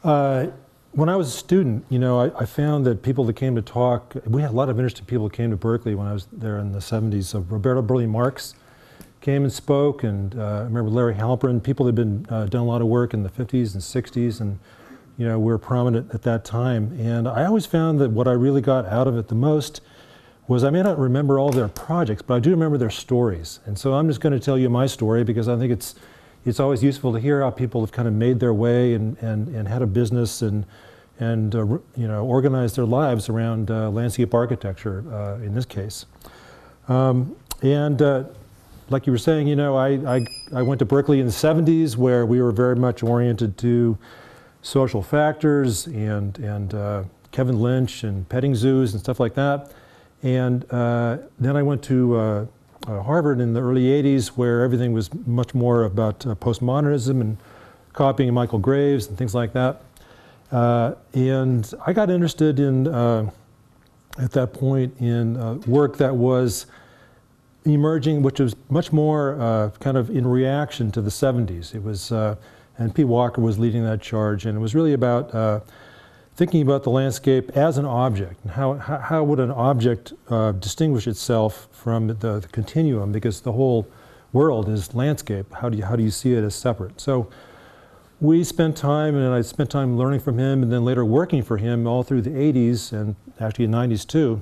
When I was a student, you know, I found that people that came to talk, we had a lot of interesting people that came to Berkeley when I was there in the 70s. So Roberto Burley Marx came and spoke, and I remember Larry Halpern, people that had been done a lot of work in the 50s and 60s, and you know, were prominent at that time. And I always found that what I really got out of it the most was, I may not remember all their projects, but I do remember their stories. And so I'm just going to tell you my story because I think it's always useful to hear how people have kind of made their way and had a business and you know, organized their lives around landscape architecture in this case. Like you were saying, you know, I went to Berkeley in the 70s where we were very much oriented to social factors and Kevin Lynch and petting zoos and stuff like that. And then I went to Harvard in the early 80s where everything was much more about postmodernism and copying Michael Graves and things like that. And I got interested in, at that point, in work that was emerging, which was much more kind of in reaction to the 70s. It was, and Pete Walker was leading that charge, and it was really about thinking about the landscape as an object, and how would an object distinguish itself from the continuum, because the whole world is landscape. How do you see it as separate? So we spent time, and I spent time learning from him, and then later working for him all through the 80s, and actually the 90s too,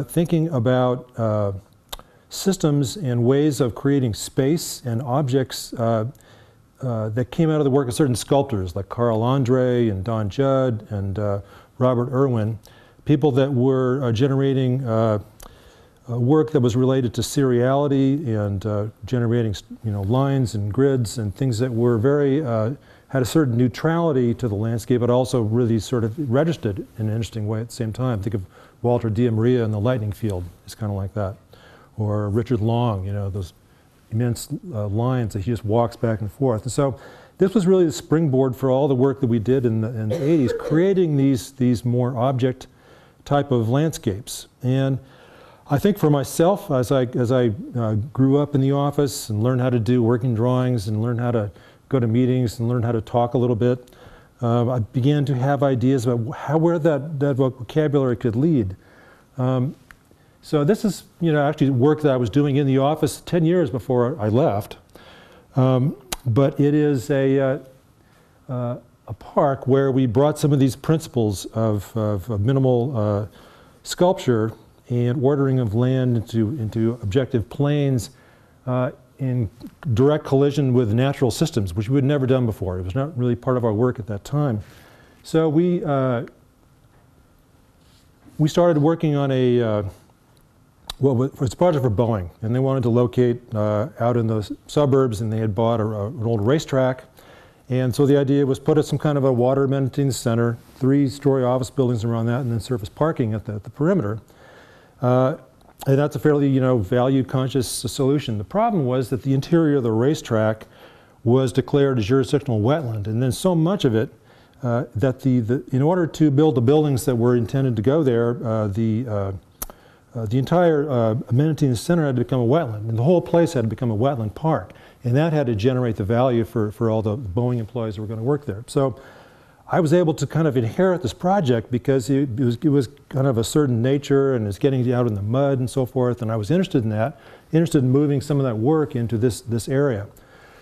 thinking about systems and ways of creating space and objects that came out of the work of certain sculptors like Carl Andre and Don Judd and Robert Irwin, people that were generating work that was related to seriality and generating, you know, lines and grids and things that were very, had a certain neutrality to the landscape, but also really sort of registered in an interesting way at the same time. Think of Walter Diamaria and the Lightning Field. It's kind of like that. Or Richard Long, you know, those immense lines that he just walks back and forth. And so this was really the springboard for all the work that we did in the 80s, creating these more object type of landscapes. And I think for myself, as I grew up in the office and learned how to do working drawings and learned how to go to meetings and learn how to talk a little bit, I began to have ideas about where that vocabulary could lead. So this is, you know, actually work that I was doing in the office 10 years before I left. But it is a park where we brought some of these principles of minimal sculpture and ordering of land into objective planes in direct collision with natural systems, which we had never done before. It was not really part of our work at that time. So we started working on well, it's a project for Boeing, and they wanted to locate out in the suburbs, and they had bought an old racetrack. And so the idea was put some kind of a water amenity in the center, 3-story office buildings around that, and then surface parking at the perimeter. And that's a fairly, you know, value-conscious solution. The problem was that the interior of the racetrack was declared a jurisdictional wetland, and then so much of it that in order to build the buildings that were intended to go there, the entire amenity in the center had to become a wetland, and the whole place had to become a wetland park. And that had to generate the value for all the Boeing employees who were going to work there. So I was able to kind of inherit this project because it was kind of a certain nature, and it's getting out in the mud and so forth, and I was interested in that, interested in moving some of that work into this area.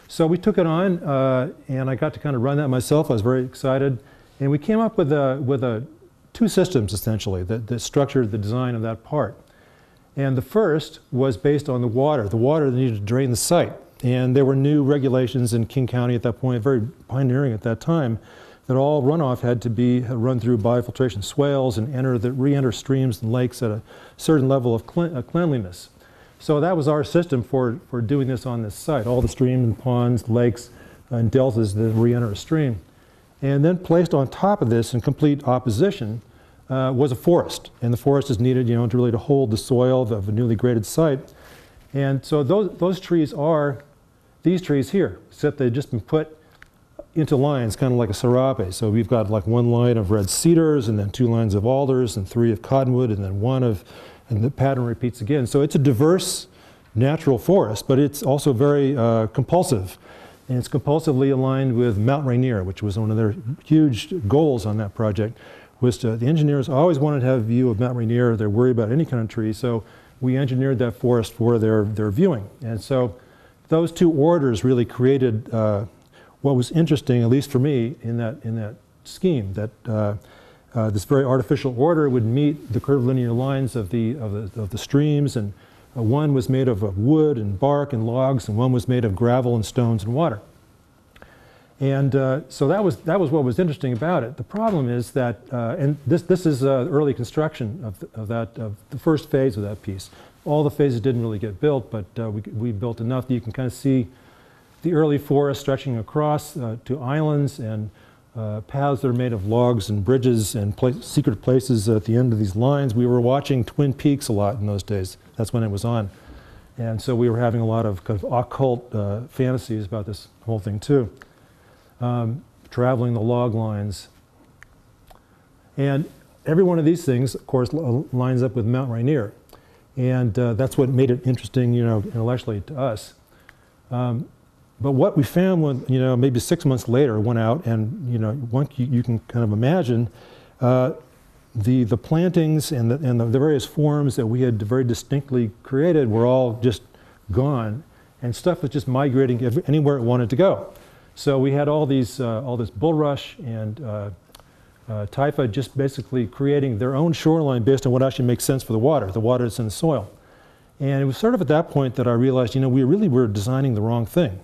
So we took it on, and I got to kind of run that myself. I was very excited. And we came up with two systems, essentially, that structured the design of that part. And the first was based on the water that needed to drain the site. And there were new regulations in King County at that point, very pioneering at that time, that all runoff had to be run through biofiltration swales and re-enter streams and lakes at a certain level of cleanliness. So that was our system for doing this on this site, all the streams and ponds, lakes, and deltas that re-enter a stream. And then placed on top of this in complete opposition was a forest. And the forest is needed, you know, to hold the soil of a newly graded site. And so those trees are these trees here, except they've just been put into lines, kind of like a serape. So we've got like one line of red cedars, and then 2 lines of alders, and 3 of cottonwood, and then 1 of, and the pattern repeats again. So it's a diverse natural forest, but it's also very compulsive. and it's compulsively aligned with Mount Rainier, which was one of their huge goals on that project. The engineers always wanted to have a view of Mount Rainier. They're worried about any kind of tree, so we engineered that forest for their viewing. And so those two orders really created what was interesting, at least for me, in that scheme, that this very artificial order would meet the curvilinear lines of the streams, and one was made of wood and bark and logs, and one was made of gravel and stones and water. And so that was what was interesting about it. The problem is that, and this is early construction of the first phase of that piece. All the phases didn't really get built, but we built enough that you can kind of see the early forest stretching across to islands and paths that are made of logs and bridges and secret places at the end of these lines. We were watching Twin Peaks a lot in those days. That's when it was on. And so we were having a lot of kind of occult fantasies about this whole thing too. Traveling the log lines. And every one of these things, of course, lines up with Mount Rainier. And that's what made it interesting, intellectually to us. But what we found when, maybe 6 months later, went out and, once you can kind of imagine the plantings and the various forms that we had very distinctly created were all just gone, and stuff was just migrating anywhere it wanted to go. So we had all this bulrush and taifa just basically creating their own shoreline based on what actually makes sense for the water that's in the soil. And it was sort of at that point that I realized, we really were designing the wrong thing.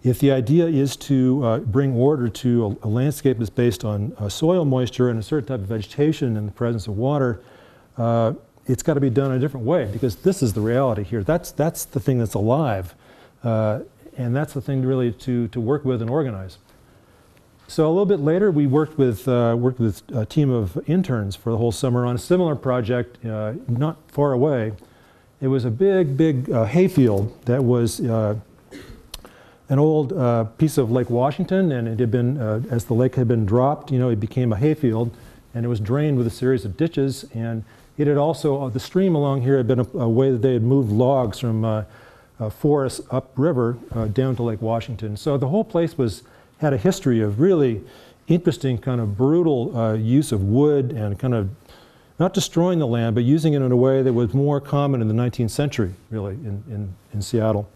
If the idea is to bring order to a landscape that's based on soil moisture and a certain type of vegetation in the presence of water, it's got to be done in a different way, because this is the reality here. That's the thing that's alive, and that's the thing really to work with and organize. So a little bit later, we worked with a team of interns for the whole summer on a similar project not far away. It was a big hayfield that was an old piece of Lake Washington, and it had been, as the lake had been dropped, it became a hayfield, and it was drained with a series of ditches, and it had also, the stream along here had been a way that they had moved logs from forests upriver down to Lake Washington. So the whole place had a history of really interesting kind of brutal use of wood and kind of not destroying the land, but using it in a way that was more common in the 19th century, really, in Seattle.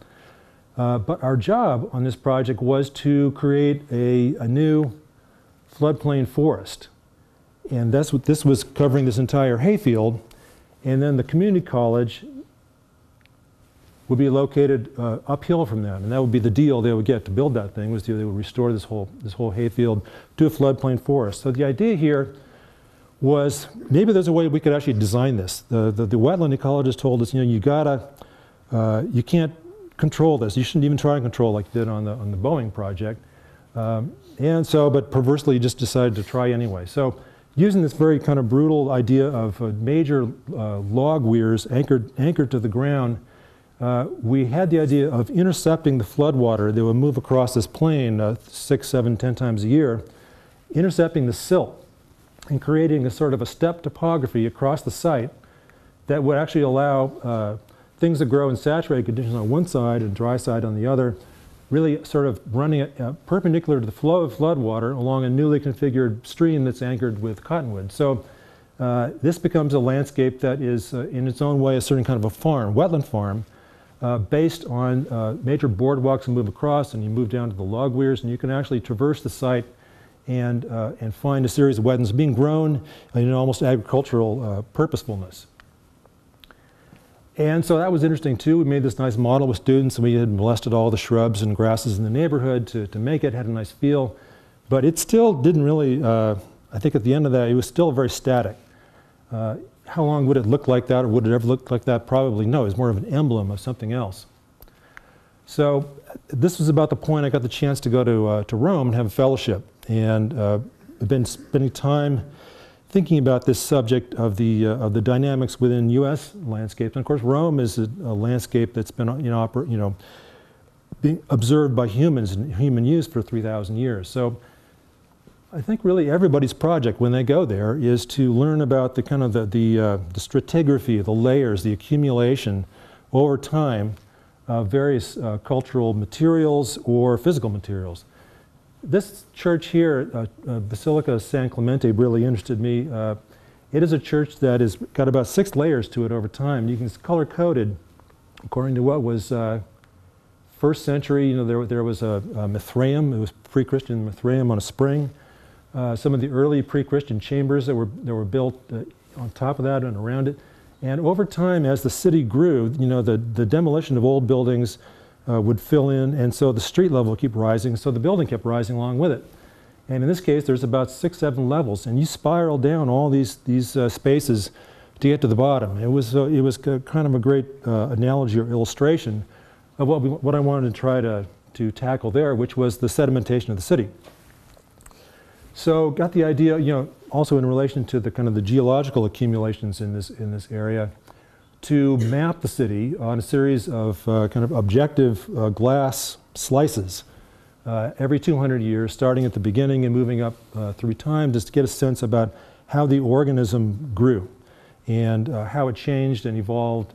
But our job on this project was to create a new floodplain forest. And that's what this was, covering this entire hayfield. And then the community college would be located uphill from that. And that would be the deal they would get to build that thing, was they would restore this whole hayfield to a floodplain forest. So the idea here was, maybe there's a way we could actually design this. The wetland ecologist told us, you can't control this. You shouldn't even try and control like you did on the Boeing project. But perversely, you just decided to try anyway. So using this very kind of brutal idea of major log weirs anchored to the ground, we had the idea of intercepting the floodwater that would move across this plain 6, 7, 10 times a year, intercepting the silt and creating a sort of a step topography across the site that would actually allow things that grow in saturated conditions on one side and dry side on the other, really sort of running perpendicular to the flow of floodwater along a newly configured stream that's anchored with cottonwood. So this becomes a landscape that is, in its own way, a certain kind of a farm, wetland farm, based on major boardwalks that move across, and you move down to the log weirs, and you can actually traverse the site and find a series of wetlands being grown in almost agricultural purposefulness. And so that was interesting too. We made this nice model with students, and we had molested all the shrubs and grasses in the neighborhood to make it, had a nice feel. But it still didn't really, I think at the end of that, it was still very static. How long would it look like that, or would it ever look like that? Probably no. It was more of an emblem of something else. So this was about the point I got the chance to go to Rome and have a fellowship. And I've been spending time thinking about this subject of the dynamics within U.S. landscapes. And of course, Rome is a landscape that's been being observed by humans and human use for 3,000 years. So I think really everybody's project when they go there is to learn about the kind of the stratigraphy, the layers, the accumulation over time various cultural materials or physical materials. This church here, Basilica San Clemente, really interested me. It is a church that has got about 6 layers to it over time. You can color-coded according to what was first century. You know, there was a Mithraeum. It was pre-Christian Mithraeum on a spring. Some of the early pre-Christian chambers that were built on top of that and around it. And over time, as the city grew, you know, the demolition of old buildings would fill in, and so the street level would keep rising, so the building kept rising along with it. And in this case, there's about 6, 7 levels, and you spiral down all these spaces to get to the bottom. It was kind of a great analogy or illustration of what I wanted to try to tackle there, which was the sedimentation of the city. So got the idea, you know, also in relation to the kind of the geological accumulations in this area, to map the city on a series of kind of objective glass slices every 200 years, starting at the beginning and moving up through time, just to get a sense about how the organism grew and how it changed and evolved.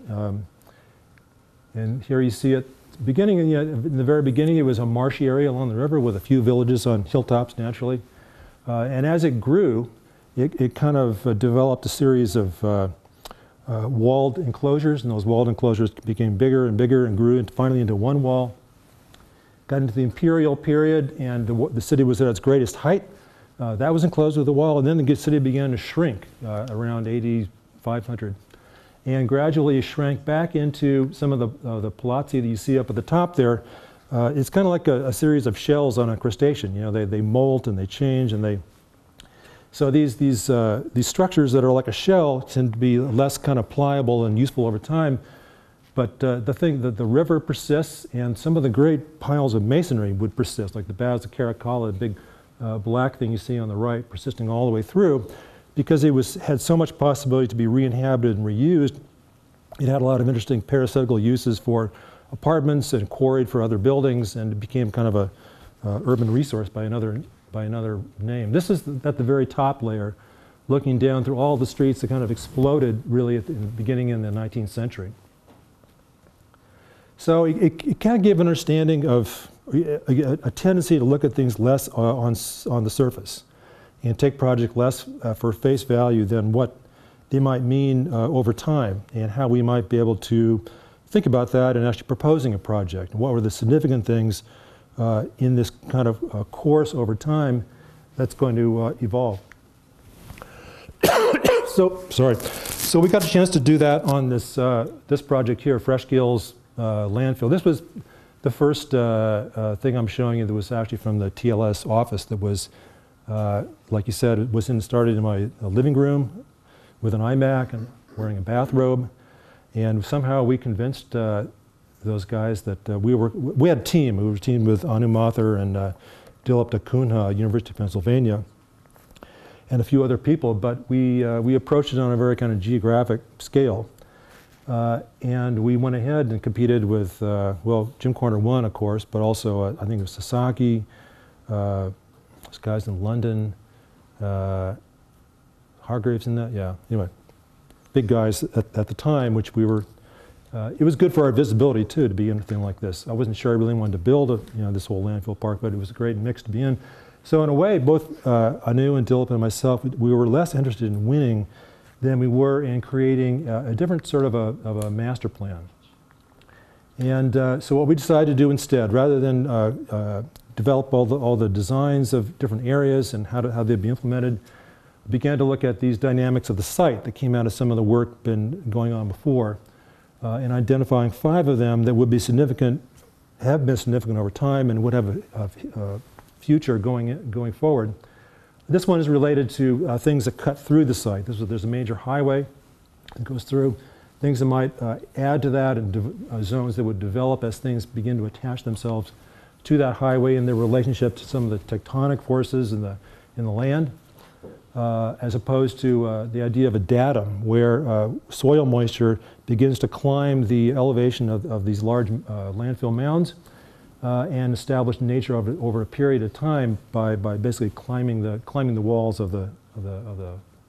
And here you see it beginning, in the very beginning, it was a marshy area along the river with a few villages on hilltops naturally. And as it grew, it kind of developed a series of walled enclosures, and those walled enclosures became bigger and bigger and grew finally into one wall. Got into the imperial period, and the city was at its greatest height. That was enclosed with a wall, and then the city began to shrink around 500, and gradually shrank back into some of the palazzi that you see up at the top there. It's kind of like a series of shells on a crustacean. You know, they molt and they change, and so these structures that are like a shell tend to be less kind of pliable and useful over time. But the river persists, and some of the great piles of masonry would persist, like the Basilica Caracalla, the big black thing you see on the right, persisting all the way through, because it had so much possibility to be re-inhabited and reused. It had a lot of interesting parasitical uses for apartments and quarried for other buildings, and it became kind of a urban resource by another name. This is at the very top layer, looking down through all the streets that kind of exploded really in the beginning in the 19th century. So it kind of gave an understanding of a tendency to look at things less on the surface and take projects less for face value than what they might mean over time, and how we might be able to think about that and actually proposing a project. What were the significant things in this kind of course over time that's going to evolve. So we got a chance to do that on this project here, Fresh Gills landfill. This was the first thing I'm showing you that was actually from the TLS office that was, like you said, it started in my living room with an iMac and wearing a bathrobe. And somehow we convinced those guys that we had a team. We were teamed with Anu Mathur and Dilip Kunha, University of Pennsylvania, and a few other people, but we approached it on a very kind of geographic scale. And we went ahead and competed with, well, Jim Corner won, of course, but also I think it was Sasaki, those guys in London, Hargraves in that, yeah, anyway. Big guys at the time, which we were, it was good for our visibility too, to be in anything like this. I wasn't sure I really wanted to build this whole landfill park, but it was a great mix to be in. So in a way, both Anu and Dilip and myself, we were less interested in winning than we were in creating a different sort of a master plan. And so what we decided to do instead, rather than develop all the designs of different areas and how they'd be implemented, began to look at these dynamics of the site that came out of some of the work been going on before, and identifying 5 of them that would be significant, have been significant over time, and would have a future going forward. This one is related to things that cut through the site. There's a major highway that goes through, things that might add to that, and zones that would develop as things begin to attach themselves to that highway and their relationship to some of the tectonic forces in the land. As opposed to the idea of a datum, where soil moisture begins to climb the elevation of these large landfill mounds and establish nature over a period of time by basically climbing the walls of the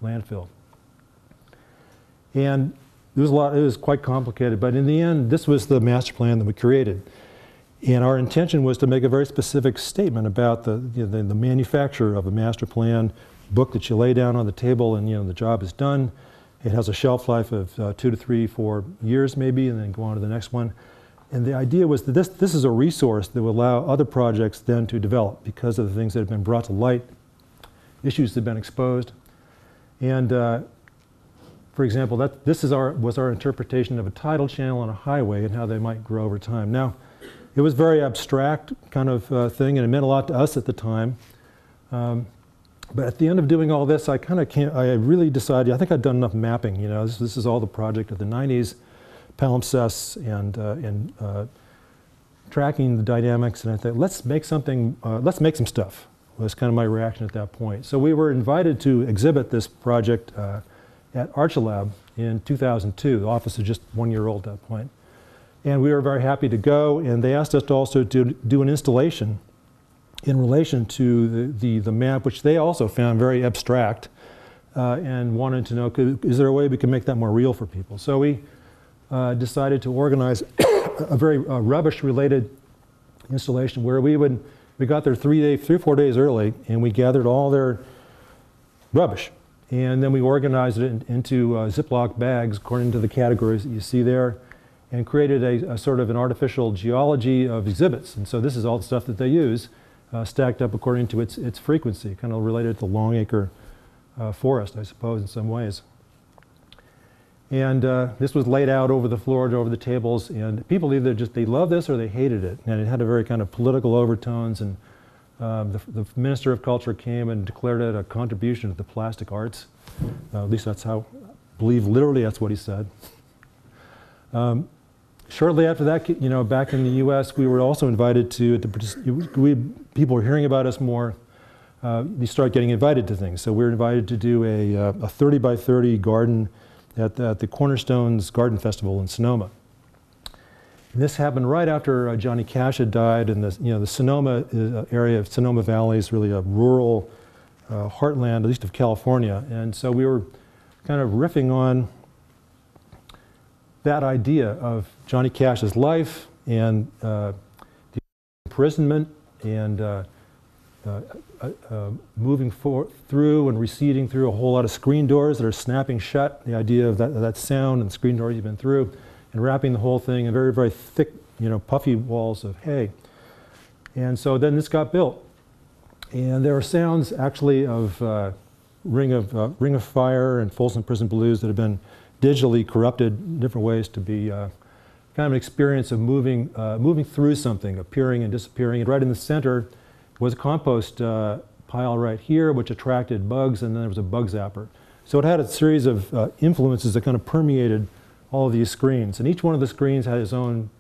landfill. And it was quite complicated, but in the end, this was the master plan that we created. And our intention was to make a very specific statement about the manufacture of a master plan book that you lay down on the table and the job is done. It has a shelf life of 2 to 3, 4 years maybe, and then go on to the next one. And the idea was that this is a resource that will allow other projects then to develop because of the things that have been brought to light, issues that have been exposed. And for example, this was our interpretation of a tidal channel on a highway and how they might grow over time. Now, it was very abstract kind of thing, and it meant a lot to us at the time. But at the end of doing all this, I really decided, I think I'd done enough mapping. This is all the project of the 90s, palimpsests and tracking the dynamics, and I thought, let's make some stuff. Was kind of my reaction at that point. So we were invited to exhibit this project at Archilab in 2002. The office is just 1 year old at that point. And we were very happy to go, and they asked us to also do an installation in relation to the map, which they also found very abstract, and wanted to know, is there a way we can make that more real for people? So we decided to organize a very rubbish-related installation where we got there 3 or 4 days early, and we gathered all their rubbish. And then we organized it into Ziploc bags according to the categories that you see there, and created a sort of an artificial geology of exhibits. And so this is all the stuff that they use, stacked up according to its frequency, kind of related to Longacre forest, I suppose, in some ways. And this was laid out over the floor, over the tables, and people either they loved this or they hated it. And it had a very kind of political overtones, and the Minister of Culture came and declared it a contribution to the plastic arts. At least that's how, I believe literally that's what he said. Shortly after that, back in the U.S., we were also invited people were hearing about us more. We started getting invited to things. So we were invited to do a 30 by 30 garden at the Cornerstones Garden Festival in Sonoma. And this happened right after Johnny Cash had died, and the Sonoma area of Sonoma Valley is really a rural heartland, at least of California. And so we were kind of riffing on that idea of Johnny Cash's life and the imprisonment and moving through and receding through a whole lot of screen doors that are snapping shut, the idea of that sound and screen doors you've been through, and wrapping the whole thing in very, very thick, puffy walls of hay. And so then this got built. And there are sounds actually of Ring of Fire and Folsom Prison Blues that have been digitally corrupted in different ways to be kind of an experience of moving through something, appearing and disappearing. And right in the center was a compost pile right here, which attracted bugs, and then there was a bug zapper. So it had a series of influences that kind of permeated all of these screens. And each one of the screens had its own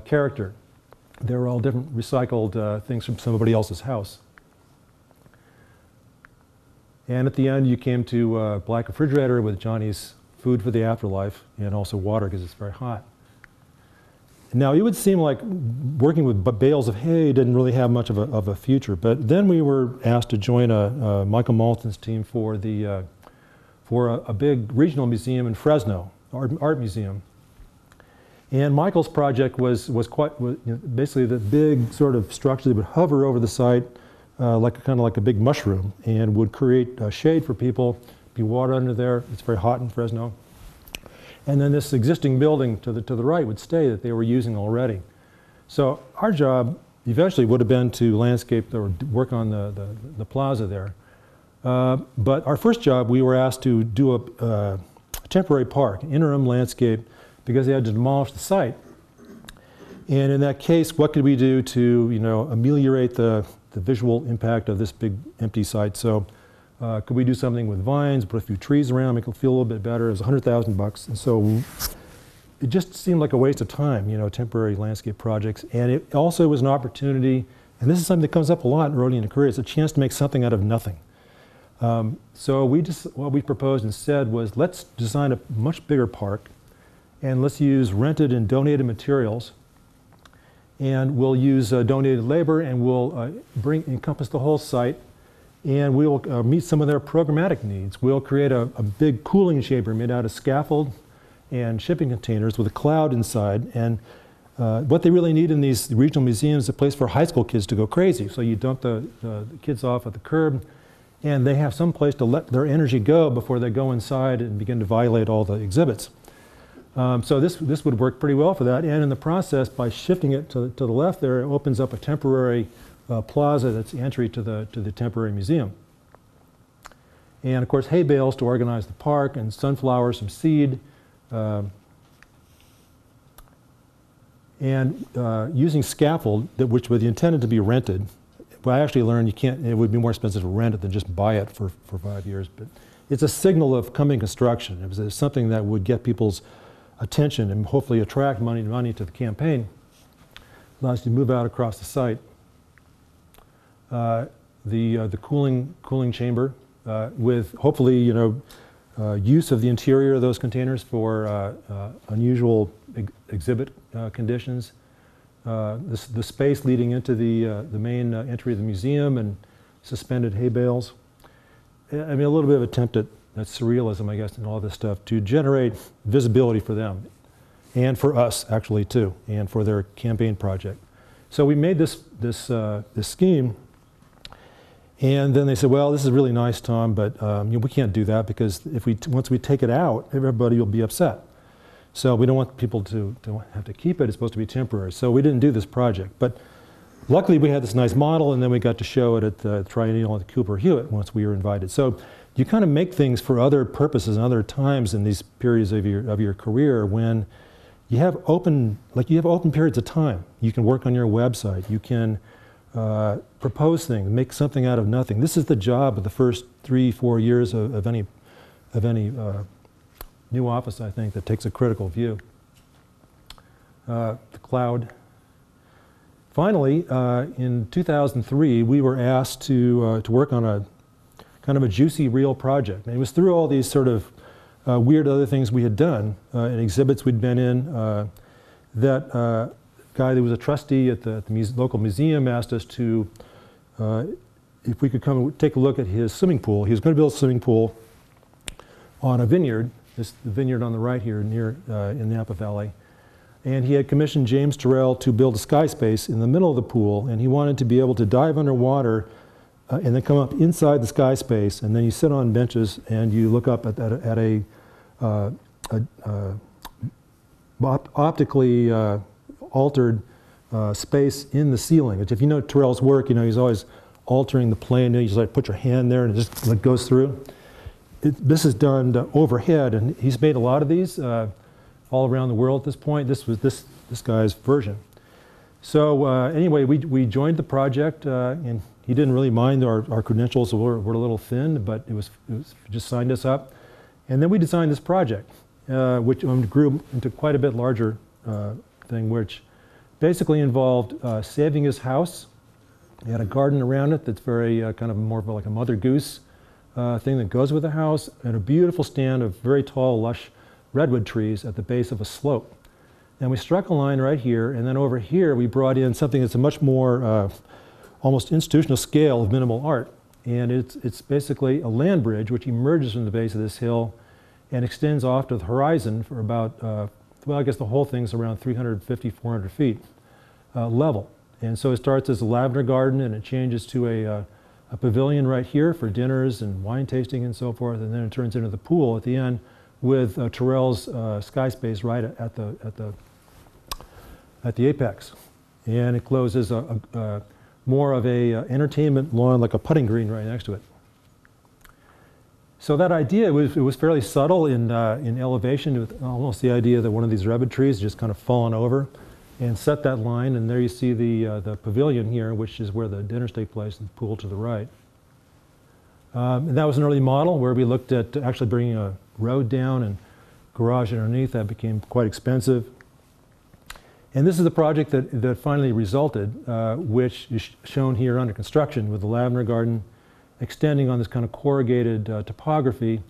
character. They were all different recycled things from somebody else's house. And at the end, you came to a black refrigerator with Johnny's food for the afterlife, and also water because it's very hot. Now, it would seem like working with bales of hay didn't really have much of a future, but then we were asked to join Michael Malton's team for a big regional museum in Fresno, art museum. And Michael's project was basically the big sort of structure that would hover over the site kind of like a big mushroom, and would create shade for people, be water under there. It's very hot in Fresno. And then this existing building to the right would stay that they were using already. So our job eventually would have been to landscape or work on the plaza there. But our first job, we were asked to do a temporary park, interim landscape, because they had to demolish the site. And in that case, what could we do to ameliorate the visual impact of this big empty site? So could we do something with vines, put a few trees around, make it feel a little bit better? It was $100,000. And so it just seemed like a waste of time, temporary landscape projects. And it also was an opportunity, and this is something that comes up a lot early in a career, it's a chance to make something out of nothing. So what we proposed instead was, let's design a much bigger park, and let's use rented and donated materials, and we'll use donated labor, and we'll encompass the whole site, and we'll meet some of their programmatic needs. We'll create a big cooling chamber made out of scaffold and shipping containers with a cloud inside. And what they really need in these regional museums is a place for high school kids to go crazy. So you dump the kids off at the curb, and they have some place to let their energy go before they go inside and begin to violate all the exhibits. So this would work pretty well for that. And in the process, by shifting it to the left there, it opens up a temporary plaza that's the entry to the temporary museum. And of course, hay bales to organize the park, and sunflowers, some seed. And using scaffold, which was intended to be rented. Well, I actually learned it would be more expensive to rent it than just buy it for 5 years. But it's a signal of coming construction. It was something that would get people's attention and hopefully attract money to the campaign. Allows you to move out across the site. The cooling chamber with hopefully use of the interior of those containers for unusual exhibit conditions. The space leading into the main entry of the museum and suspended hay bales. I mean, a little bit of attempt at surrealism, I guess, and all this stuff to generate visibility for them and for us, actually, too, and for their campaign project. So we made this scheme, and then they said, well, this is really nice, Tom, but we can't do that because once we take it out, everybody will be upset. So we don't want people to have to keep it. It's supposed to be temporary. So we didn't do this project. But luckily, we had this nice model, and then we got to show it at the Triennial at the Cooper Hewitt once we were invited. So you kind of make things for other purposes and other times in these periods of your career when you have open periods of time. You can work on your website. You can propose things, make something out of nothing. This is the job of the first 3-4 years of any new office, I think, that takes a critical view. The cloud. Finally, in 2003, we were asked to work on a kind of a juicy, real project. And it was through all these sort of weird other things we had done and exhibits we'd been in that guy that was a trustee at the local museum asked us to, if we could come and take a look at his swimming pool. He was going to build a swimming pool on a vineyard, the vineyard on the right here near in Napa Valley. And he had commissioned James Turrell to build a sky space in the middle of the pool, and he wanted to be able to dive underwater and then come up inside the sky space, and then you sit on benches and you look up at a optically altered space in the ceiling. If you know Turrell's work, he's always altering the plane. You just like put your hand there and it just like goes through. This is done overhead, and he's made a lot of these all around the world at this point. This was this guy's version. So anyway, we joined the project, and he didn't really mind our credentials. We're a little thin, but it was just signed us up. And then we designed this project, which grew into quite a bit larger thing, which basically involved saving his house. He had a garden around it that's very kind of more of like a Mother Goose thing that goes with the house, and a beautiful stand of very tall, lush redwood trees at the base of a slope. And we struck a line right here, and then over here we brought in something that's a much more almost institutional scale of minimal art. And it's basically a land bridge which emerges from the base of this hill and extends off to the horizon for about, well, I guess the whole thing's around 350, 400 feet level. And so it starts as a lavender garden, and it changes to a pavilion right here for dinners and wine tasting and so forth, and then it turns into the pool at the end with Turrell's sky space right at the apex. And it closes more of a entertainment lawn, like a putting green right next to it. So that idea, it was fairly subtle in elevation, with almost the idea that one of these redwood trees just kind of fallen over and set that line, and there you see the pavilion here, which is where the dinners take place, and the pool to the right. And that was an early model where we looked at actually bringing a road down and garage underneath. That became quite expensive. And this is the project that finally resulted, which is shown here under construction with the lavender garden extending on this kind of corrugated topography,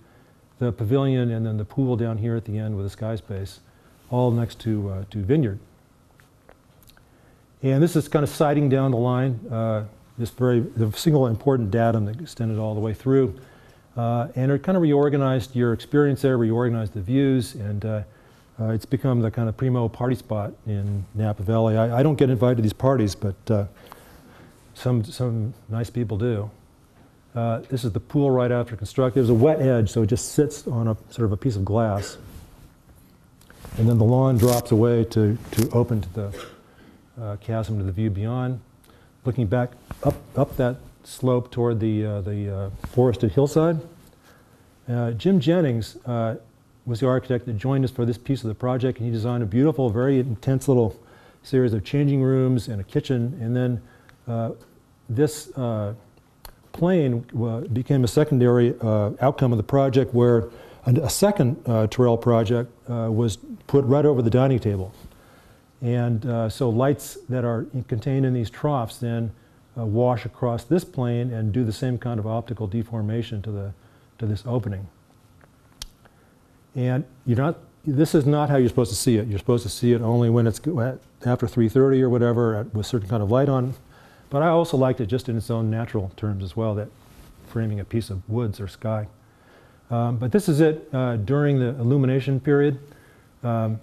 the pavilion, and then the pool down here at the end with a sky space, all next to vineyard. And this is kind of sighting down the line, the single important datum that extended all the way through. And it kind of reorganized your experience there, reorganized the views, and It's become the kind of primo party spot in Napa Valley. I don't get invited to these parties, but some nice people do. This is the pool right after construction. There's a wet edge, so it just sits on a sort of a piece of glass. And then the lawn drops away to open to the chasm, to the view beyond. Looking back up that slope toward the forested hillside. Jim Jennings was the architect that joined us for this piece of the project, and he designed a beautiful, very intense little series of changing rooms and a kitchen. And then this plane became a secondary outcome of the project, where a second trail project was put right over the dining table. And so lights that are contained in these troughs then wash across this plane and do the same kind of optical deformation to this opening. And this is not how you're supposed to see it. You're supposed to see it only when it's after 3:30 or whatever, with a certain kind of light on. But I also liked it just in its own natural terms as well, that framing a piece of woods or sky. But this is it during the illumination period. And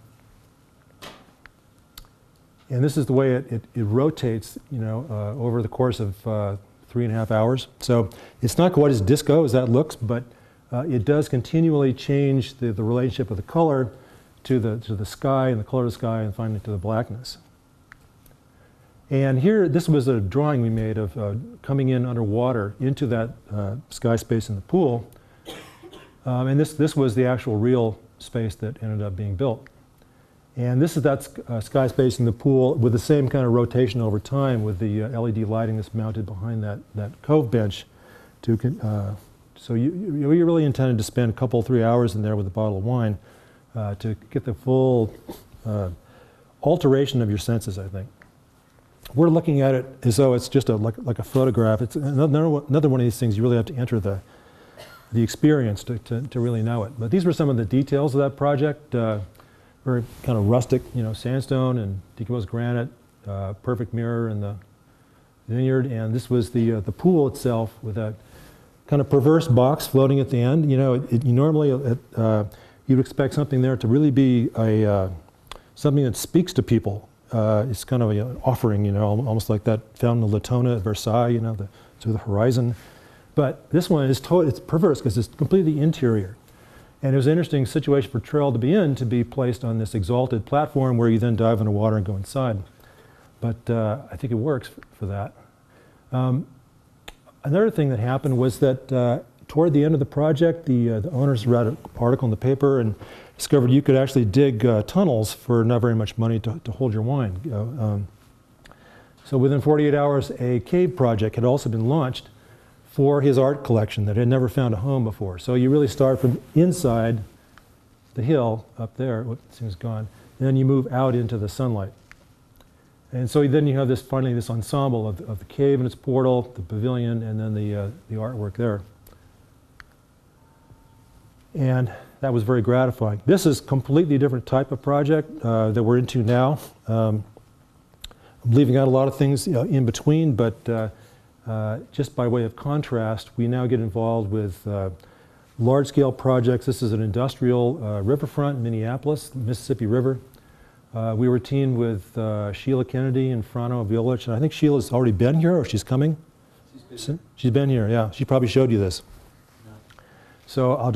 this is the way it rotates, over the course of 3.5 hours. So it's not quite as disco as that looks, but it does continually change the relationship of the color to the sky and the color of the sky, and finally to the blackness. And here, this was a drawing we made of coming in underwater into that sky space in the pool. And this was the actual real space that ended up being built. And this is that sky space in the pool with the same kind of rotation over time, with the LED lighting that's mounted behind that cove bench. So you really intended to spend a couple, 3 hours in there with a bottle of wine to get the full alteration of your senses, I think. We're looking at it as though it's just like a photograph. It's another one of these things you really have to enter the experience to really know it. But these were some of the details of that project. Very kind of rustic, sandstone and decomposed granite, perfect mirror in the vineyard. And this was the pool itself, with that kind of perverse box floating at the end. Normally you'd expect something there to really be something that speaks to people. It's kind of an offering, almost like that fountain of Latona at Versailles, to the horizon. But this one is it's perverse because it's completely interior. And it was an interesting situation for trail to be placed on this exalted platform where you then dive into water and go inside. But I think it works for that. Another thing that happened was that toward the end of the project, the owners read an article in the paper and discovered you could actually dig tunnels for not very much money to hold your wine. So within 48 hours, a cave project had also been launched for his art collection that had never found a home before. So you really start from inside the hill up there, this thing's gone, and then you move out into the sunlight. And so then you have finally this ensemble of the cave and its portal, the pavilion, and then the artwork there. And that was very gratifying. This is a completely different type of project that we're into now. I'm leaving out a lot of things in between, but just by way of contrast, we now get involved with large-scale projects. This is an industrial riverfront in Minneapolis, Mississippi River. We were teamed with Sheila Kennedy in Frano Village, and I think Sheila's already been here, or she's coming? She's been here, yeah. She probably showed you this. No. So I'll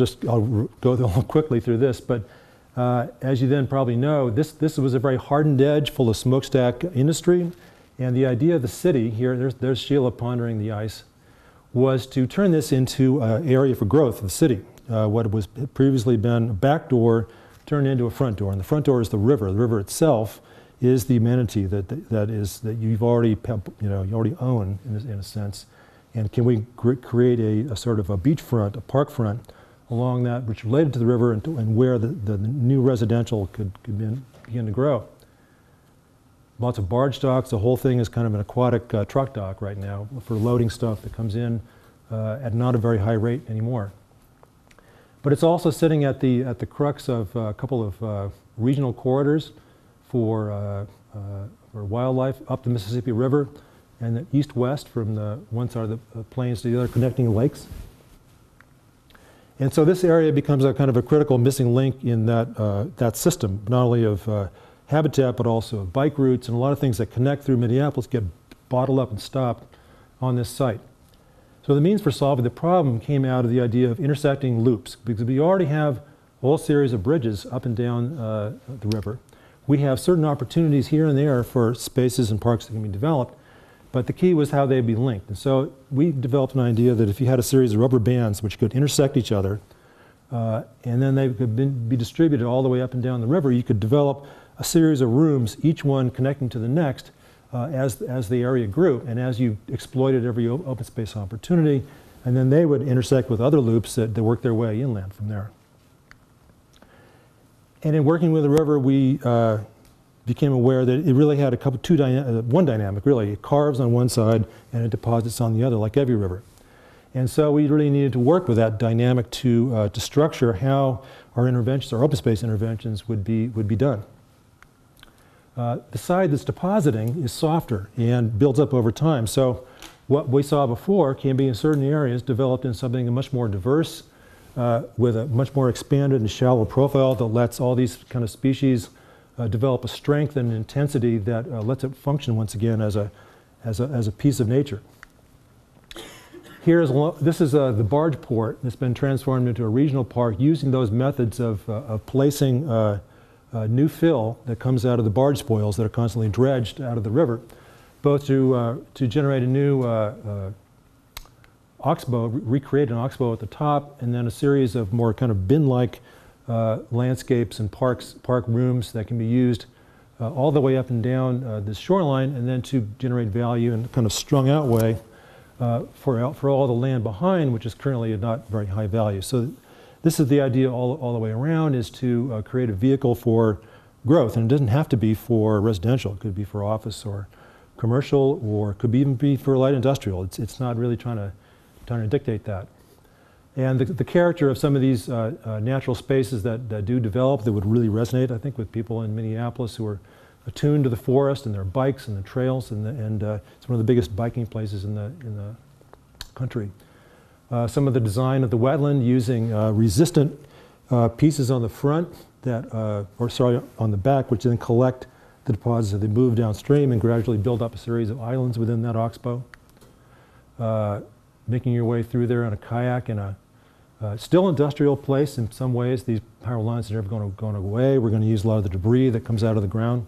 go quickly through this, but as you then probably know, this was a very hardened edge full of smokestack industry. And the idea of the city, here, there's Sheila pondering the ice, was to turn this into an area for growth of the city. What was previously been a back door turned into a front door. And the front door is the river. The river itself is the amenity that you've already, you already own in a sense. And can we create a sort of a beachfront, a park front along that, which related to the river and where the new residential could begin to grow. Lots of barge docks. The whole thing is kind of an aquatic truck dock right now for loading stuff that comes in at not a very high rate anymore. But it's also sitting at the crux of a couple of regional corridors for wildlife up the Mississippi River, and the east-west from the one side of the plains to the other, connecting lakes. And so this area becomes a kind of a critical missing link in that system, not only of habitat, but also of bike routes, and a lot of things that connect through Minneapolis get bottled up and stopped on this site. So the means for solving the problem came out of the idea of intersecting loops, because we already have a whole series of bridges up and down the river. We have certain opportunities here and there for spaces and parks that can be developed, but the key was how they'd be linked. And so we developed an idea that if you had a series of rubber bands which could intersect each other, and then they could be distributed all the way up and down the river, you could develop a series of rooms, each one connecting to the next as the area grew, and as you exploited every open space opportunity, and then they would intersect with other loops that work their way inland from there. And in working with the river, we became aware that it really had one dynamic, really. It carves on one side and it deposits on the other, like every river. And so we really needed to work with that dynamic to structure how our interventions, our open space interventions, would be done. The side that's depositing is softer and builds up over time. So what we saw before can be in certain areas developed in something much more diverse, with a much more expanded and shallow profile that lets all these kind of species develop a strength and intensity that lets it function once again as a piece of nature. This is the barge port that's been transformed into a regional park using those methods of placing new fill that comes out of the barge spoils that are constantly dredged out of the river, both to generate a new oxbow, recreate an oxbow at the top, and then a series of more kind of bin-like landscapes and park rooms that can be used all the way up and down this shoreline, and then to generate value in a kind of strung out way for all the land behind, which is currently not very high value. So this is the idea all the way around, is to create a vehicle for growth, and it doesn't have to be for residential. It could be for office or commercial, or it could even be for light industrial. It's not really trying to dictate that. And the character of some of these natural spaces that do develop, that would really resonate, I think, with people in Minneapolis who are attuned to the forest and their bikes and the trails, and it's one of the biggest biking places in the country. Some of the design of the wetland using resistant pieces on the front on the back, which then collect the deposits as they move downstream and gradually build up a series of islands within that oxbow. Making your way through there on a kayak in a still industrial place in some ways. These power lines are never going away. We're going to use a lot of the debris that comes out of the ground.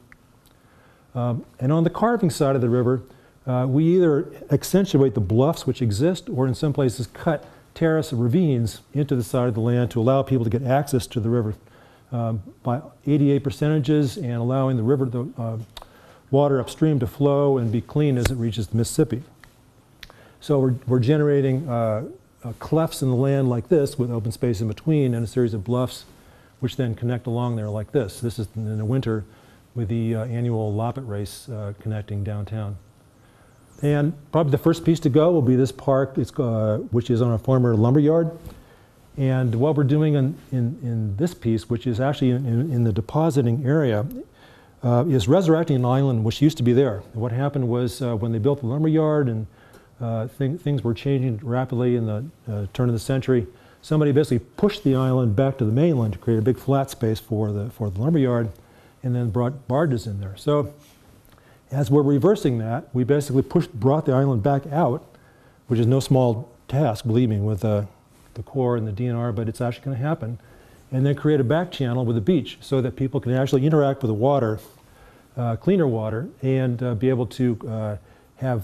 And on the carving side of the river, we either accentuate the bluffs which exist, or in some places cut terrace ravines into the side of the land to allow people to get access to the river by 88 percentages, and allowing the water upstream to flow and be clean as it reaches the Mississippi. So we're generating clefts in the land like this, with open space in between, and a series of bluffs which then connect along there like this. This is in the winter with the annual Loppet race connecting downtown. And probably the first piece to go will be this park, which is on a former lumber yard. And what we're doing in this piece, which is actually in the depositing area, is resurrecting an island which used to be there. And what happened was when they built the lumber yard and things were changing rapidly in the turn of the century, somebody basically pushed the island back to the mainland to create a big flat space for the lumber yard, and then brought barges in there. So as we're reversing that, we basically brought the island back out, which is no small task, believe me, with the Corps and the DNR, but it's actually going to happen, and then create a back channel with a beach so that people can actually interact with the water, cleaner water, and be able to have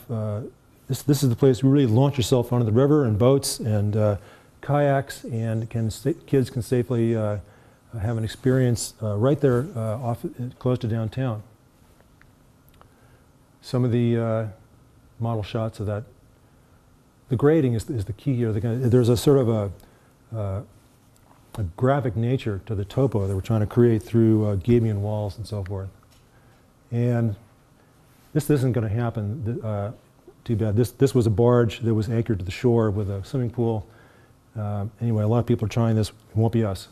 this is the place where you really launch yourself onto the river in boats and kayaks, and kids can safely have an experience right there close to downtown. Some of the model shots of that. The grading is the key here. There's a sort of a graphic nature to the topo that we're trying to create through gabion walls and so forth. And this isn't going to happen. Too bad. This was a barge that was anchored to the shore with a swimming pool. Anyway, a lot of people are trying this. It won't be us.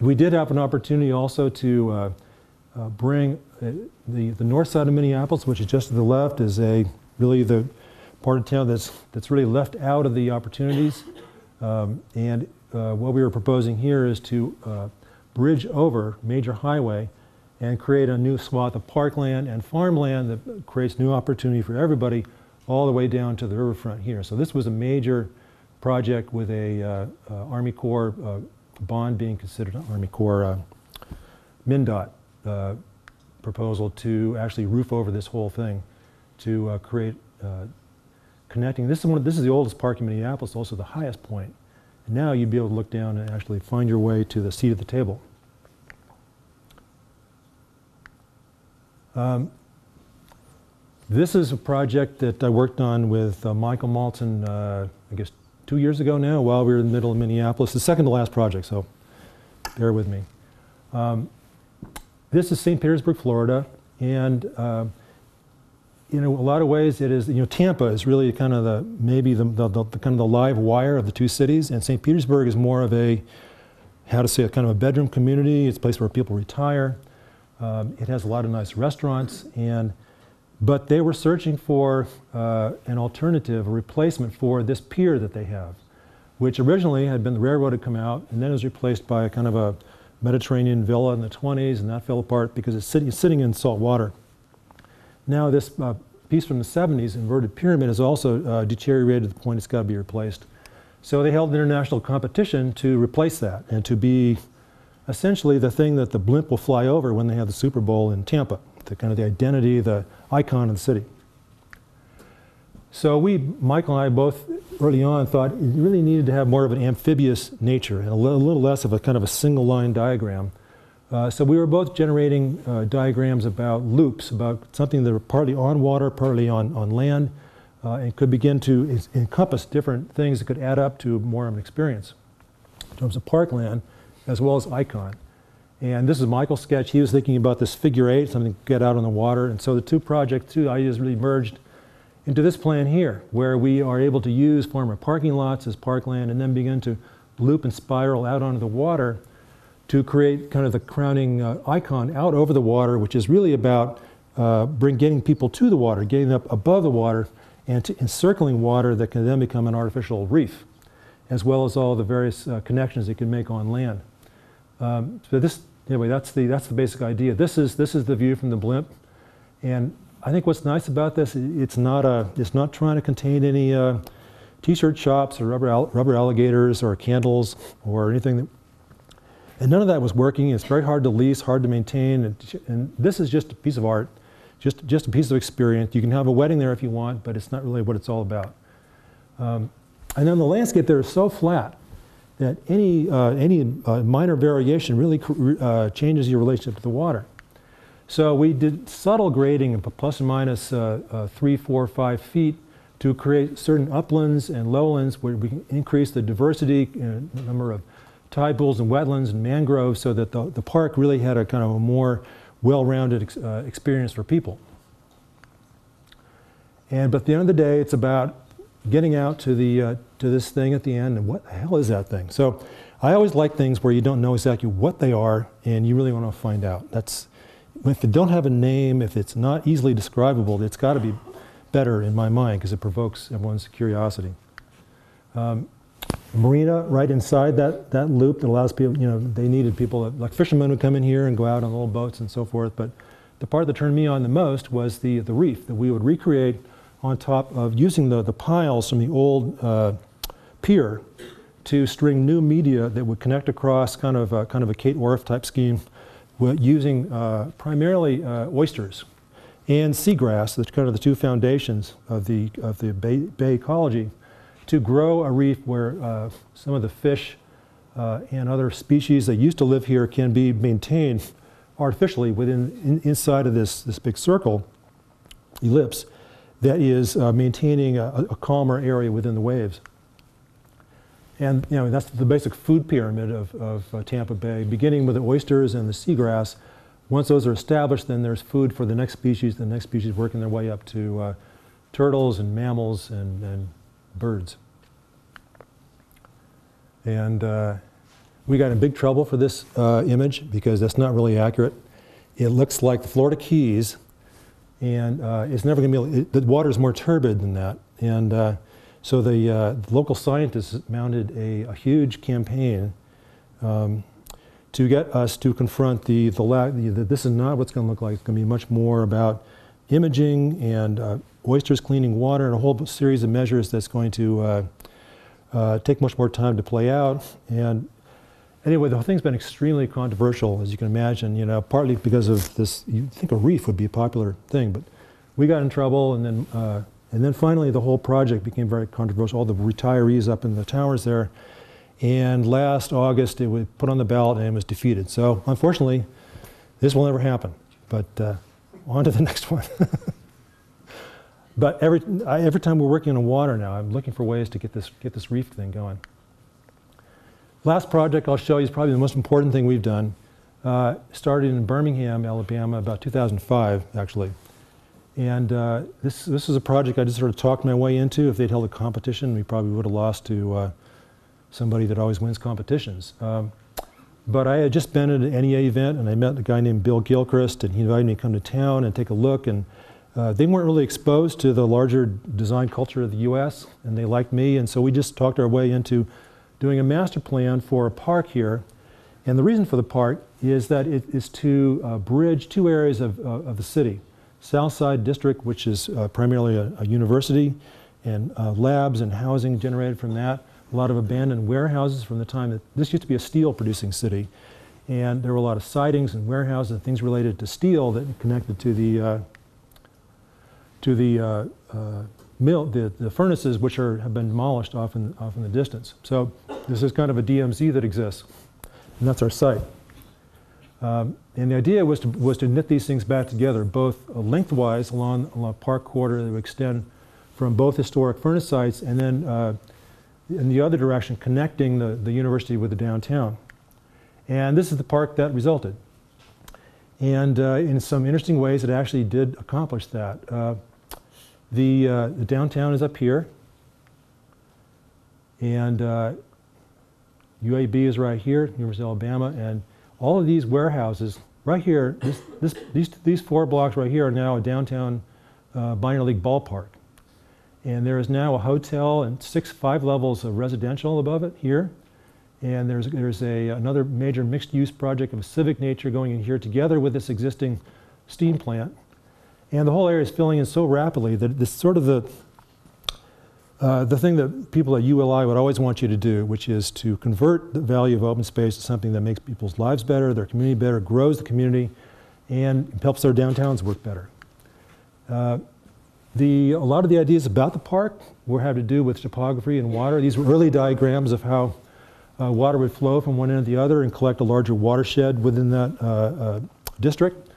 We did have an opportunity also to bring the north side of Minneapolis, which is just to the left, is really the part of town that's really left out of the opportunities. What we were proposing here is to bridge over major highway and create a new swath of parkland and farmland that creates new opportunity for everybody all the way down to the riverfront here. So this was a major project with a Army Corps bond being considered, Army Corps MnDOT proposal to actually roof over this whole thing to create connecting. This is the oldest park in Minneapolis, also the highest point. And now you'd be able to look down and actually find your way to the seat at the table. This is a project that I worked on with Michael Malton, I guess 2 years ago now, while we were in the middle of Minneapolis. The second to last project, so bear with me. This is St. Petersburg, Florida, and in a lot of ways it is, Tampa is really kind of the live wire of the two cities, and St. Petersburg is more of a, kind of a bedroom community. It's a place where people retire. It has a lot of nice restaurants, but they were searching for an alternative, a replacement for this pier that they have, which originally had been, the railroad had come out, and then it was replaced by a kind of a Mediterranean villa in the 20s, and that fell apart because it's sitting in salt water. Now this piece from the 70s, inverted pyramid, has also deteriorated to the point it's got to be replaced. So they held an international competition to replace that and to be essentially the thing that the blimp will fly over when they have the Super Bowl in Tampa, the kind of the identity, the icon of the city. So Michael and I both early on thought it really needed to have more of an amphibious nature and a little less of a kind of a single line diagram. So we were both generating diagrams about loops, about something that were partly on water, partly on land, and could begin to encompass different things that could add up to more of an experience in terms of parkland as well as icon. And this is Michael's sketch. He was thinking about this figure 8, something to get out on the water. And so the two ideas really merged into this plan here, where we are able to use former parking lots as parkland and then begin to loop and spiral out onto the water to create kind of the crowning icon out over the water, which is really about getting people to the water, getting up above the water and encircling water that can then become an artificial reef, as well as all the various connections it can make on land. So anyway, that's the basic idea. This is the view from the blimp, and I think what's nice about this, it's not trying to contain any t-shirt shops or rubber alligators or candles or anything. And none of that was working. It's very hard to lease, hard to maintain, and this is just a piece of art, just a piece of experience. You can have a wedding there if you want, but it's not really what it's all about. And then the landscape there is so flat that any minor variation really changes your relationship to the water. So we did subtle grading of plus or minus 3, 4, 5 feet to create certain uplands and lowlands where we can increase the diversity, number of tide pools and wetlands and mangroves, so that the park really had a kind of a more well-rounded experience for people. But at the end of the day, it's about getting out to this thing at the end, and what the hell is that thing? So I always like things where you don't know exactly what they are, and you really want to find out. If it don't have a name, if it's not easily describable, it's got to be better in my mind because it provokes everyone's curiosity. Marina right inside that loop that allows people, they needed people, like fishermen would come in here and go out on little boats and so forth, but the part that turned me on the most was the reef that we would recreate on top of using the piles from the old pier to string new media that would connect across kind of a Kate Wharf type scheme, using primarily oysters and seagrass, that's kind of the two foundations of the bay ecology, to grow a reef where some of the fish and other species that used to live here can be maintained artificially inside of this big circle, ellipse, that is maintaining a calmer area within the waves. And that's the basic food pyramid of Tampa Bay, beginning with the oysters and the seagrass. Once those are established, then there's food for the next species working their way up to turtles and mammals and birds. And we got in big trouble for this image because that's not really accurate. It looks like the Florida Keys, and it's never going to be, the water is more turbid than that. And So the local scientists mounted a huge campaign to get us to confront this is not what's going to look like. It's going to be much more about imaging and oysters cleaning water and a whole series of measures that's going to take much more time to play out. And anyway, the whole thing's been extremely controversial, as you can imagine, you know, partly because of this. You'd think a reef would be a popular thing, but we got in trouble, and then finally the whole project became very controversial. All the retirees up in the towers there. And last August, it was put on the ballot and it was defeated. So unfortunately, this will never happen. But on to the next one. But every time we're working on water now, I'm looking for ways to get this reef thing going. Last project I'll show you is probably the most important thing we've done. Started in Birmingham, Alabama, about 2005, actually. And this is a project I just sort of talked my way into. If they'd held a competition, we probably would have lost to somebody that always wins competitions. But I had just been at an NEA event, and I met a guy named Bill Gilchrist, and he invited me to come to town and take a look. And they weren't really exposed to the larger design culture of the US, and they liked me, and so we just talked our way into doing a master plan for a park here. And the reason for the park is that it is to bridge two areas of the city. South Side District, which is primarily a university, and labs and housing generated from that. A lot of abandoned warehouses from the time that this used to be a steel producing city. And there were a lot of sidings and warehouses and things related to steel that connected to the mill, the furnaces, which have been demolished off in the distance. So this is kind of a DMZ that exists, and that's our site. And the idea was to knit these things back together, both lengthwise along a park corridor that would extend from both historic furnace sites, and then in the other direction, connecting the university with the downtown. And this is the park that resulted. And in some interesting ways, it actually did accomplish that. The downtown is up here, and UAB is right here, University of Alabama, and all of these warehouses right here, these 4 blocks right here are now a downtown minor league ballpark. And there is now a hotel and 5 levels of residential above it here. And there's another major mixed-use project of a civic nature going in here together with this existing steam plant. And the whole area is filling in so rapidly that this sort of the thing that people at ULI would always want you to do, which is to convert the value of open space to something that makes people's lives better, their community better, grows the community, and helps their downtowns work better. A lot of the ideas about the park have to do with topography and water. These were early diagrams of how water would flow from one end to the other and collect a larger watershed within that district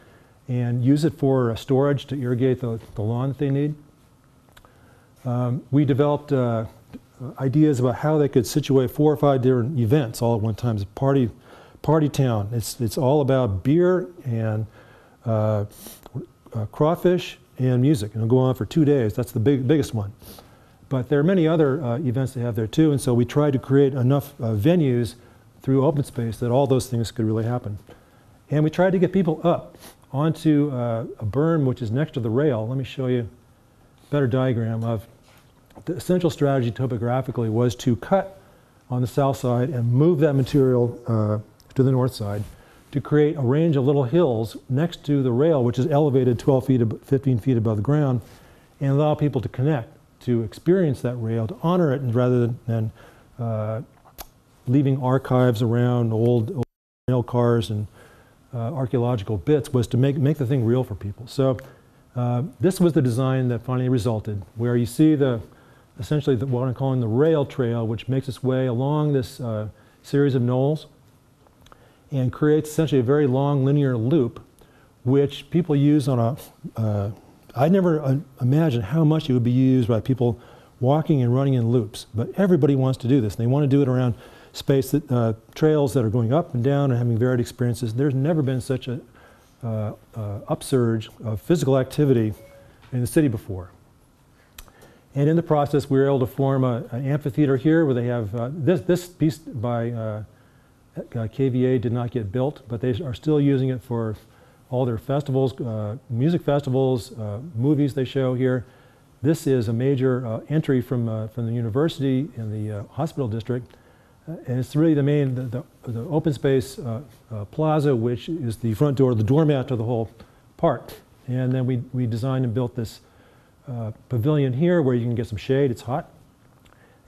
and use it for storage to irrigate the lawn that they need. We developed ideas about how they could situate 4 or 5 different events all at one time. It's a party town. It's all about beer and crawfish and music, and it'll go on for 2 days. That's the biggest one. But there are many other events they have there too, and so we tried to create enough venues through open space that all those things could really happen. And we tried to get people up onto a berm which is next to the rail. Let me show you a better diagram of the essential strategy topographically was to cut on the south side and move that material to the north side to create a range of little hills next to the rail, which is elevated 12 feet, 15 feet above the ground, and allow people to connect, to experience that rail, to honor it, and rather than leaving archives around old rail cars and archaeological bits, was to make the thing real for people. So this was the design that finally resulted, where you see essentially what I'm calling the rail trail, which makes its way along this series of knolls and creates essentially a very long linear loop, which people use on I never imagined how much it would be used by people walking and running in loops, but everybody wants to do this. And they want to do it around space trails that are going up and down and having varied experiences. There's never been such a upsurge of physical activity in the city before. And in the process, we were able to form an amphitheater here where they have, this piece by KVA did not get built, but they are still using it for all their festivals, music festivals, movies they show here. This is a major entry from the university in the hospital district. And it's really the main, the open space plaza, which is the front door, the doormat to the whole park. And then we designed and built this pavilion here where you can get some shade, it's hot,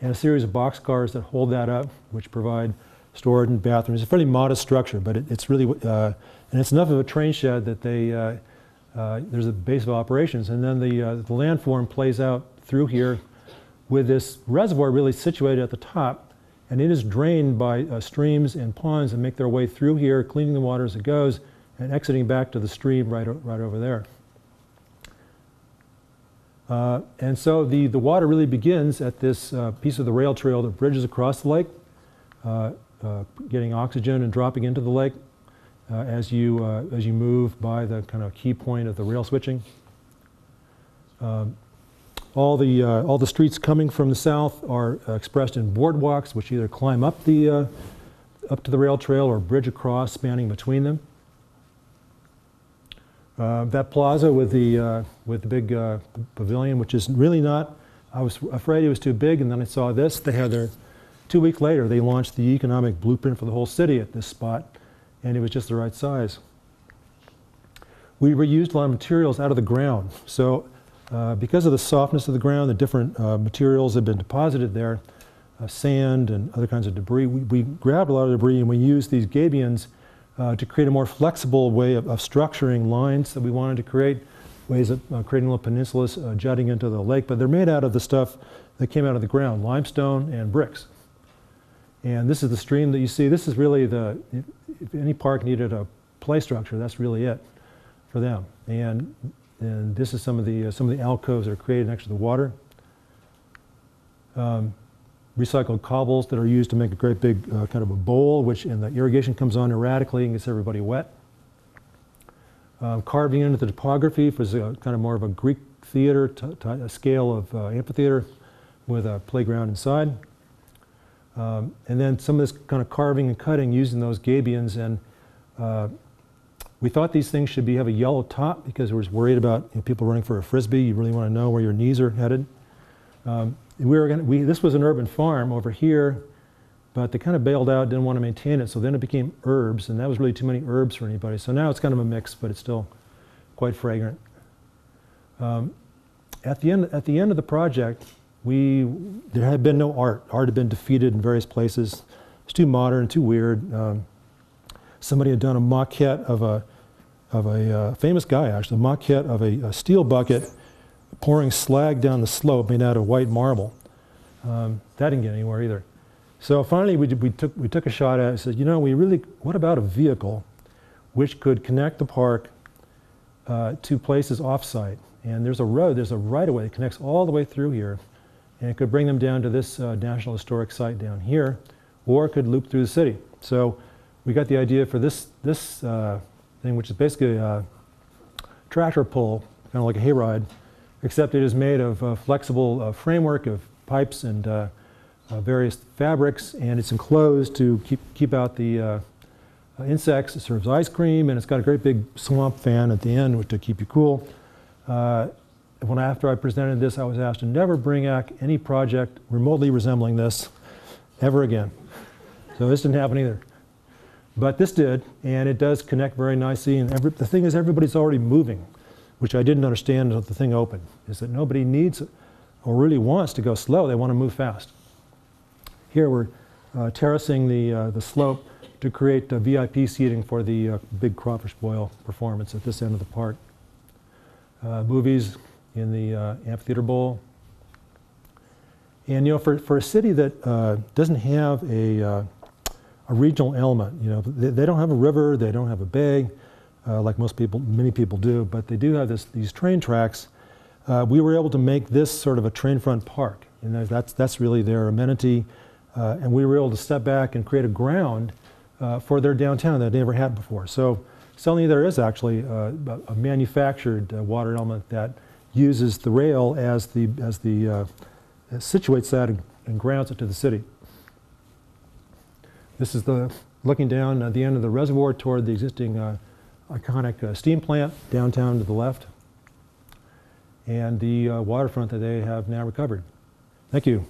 and a series of boxcars that hold that up, which provide storage and bathrooms. It's a fairly modest structure, but it's really, and it's enough of a train shed that there's a base of operations. And then the landform plays out through here with this reservoir really situated at the top. And it is drained by streams and ponds that make their way through here, cleaning the water as it goes, and exiting back to the stream right over there. And so the water really begins at this piece of the rail trail that bridges across the lake, getting oxygen and dropping into the lake as you move by the kind of key point of the rail switching. All the streets coming from the south are expressed in boardwalks, which either climb up to the rail trail or bridge across, spanning between them. That plaza with the big pavilion, which is really not, I was afraid it was too big, and then I saw this. They had 2 weeks later, they launched the economic blueprint for the whole city at this spot, and it was just the right size. We reused a lot of materials out of the ground. So because of the softness of the ground, the different materials that have been deposited there, sand and other kinds of debris, we grabbed a lot of debris and we used these gabions to create a more flexible way of structuring lines that we wanted to create, ways of creating little peninsulas jutting into the lake. But they're made out of the stuff that came out of the ground, limestone and bricks. And this is the stream that you see. This is really if any park needed a play structure, that's really it for them. And this is some of the alcoves that are created next to the water. Recycled cobbles that are used to make a great big kind of a bowl, and the irrigation comes on erratically and gets everybody wet. Carving into the topography was kind of more of a Greek theater, a scale of amphitheater with a playground inside. And then some of this kind of carving and cutting using those gabions. And we thought these things should have a yellow top because we were worried about people running for a frisbee. You really want to know where your knees are headed. This was an urban farm over here, but they kind of bailed out, didn't want to maintain it, so then it became herbs, and that was really too many herbs for anybody. So now it's kind of a mix, but it's still quite fragrant. At the end of the project, there had been no art. Art had been defeated in various places. It's too modern, too weird. Somebody had done a maquette of a famous guy, actually, a maquette of a steel bucket pouring slag down the slope made out of white marble. That didn't get anywhere either. So finally we took a shot at it and said, what about a vehicle which could connect the park to places off-site? And there's a right-of-way that connects all the way through here, and it could bring them down to this National Historic Site down here, or it could loop through the city. So we got the idea for this thing, which is basically a tractor pull, kind of like a hayride, except it is made of a flexible framework of pipes and various fabrics, and it's enclosed to keep out the insects. It serves ice cream, and it's got a great big swamp fan at the end to keep you cool. After I presented this, I was asked to never bring back any project remotely resembling this ever again. So this didn't happen either. But this did, and it does connect very nicely, and the thing is everybody's already moving, which I didn't understand until the thing opened, is that nobody needs or really wants to go slow. They want to move fast. Here we're terracing the slope to create VIP seating for the big crawfish boil performance at this end of the park. Movies in the amphitheater bowl. And for a city that doesn't have a regional element, they don't have a river, they don't have a bay, like many people do, but they do have these train tracks. We were able to make this sort of a train front park, and that's really their amenity. And we were able to step back and create a ground for their downtown that they never had before. So suddenly there is actually a manufactured water element that uses the rail as situates that and grounds it to the city. This is looking down at the end of the reservoir toward the existing iconic steam plant downtown to the left. and the waterfront that they have now recovered. Thank you.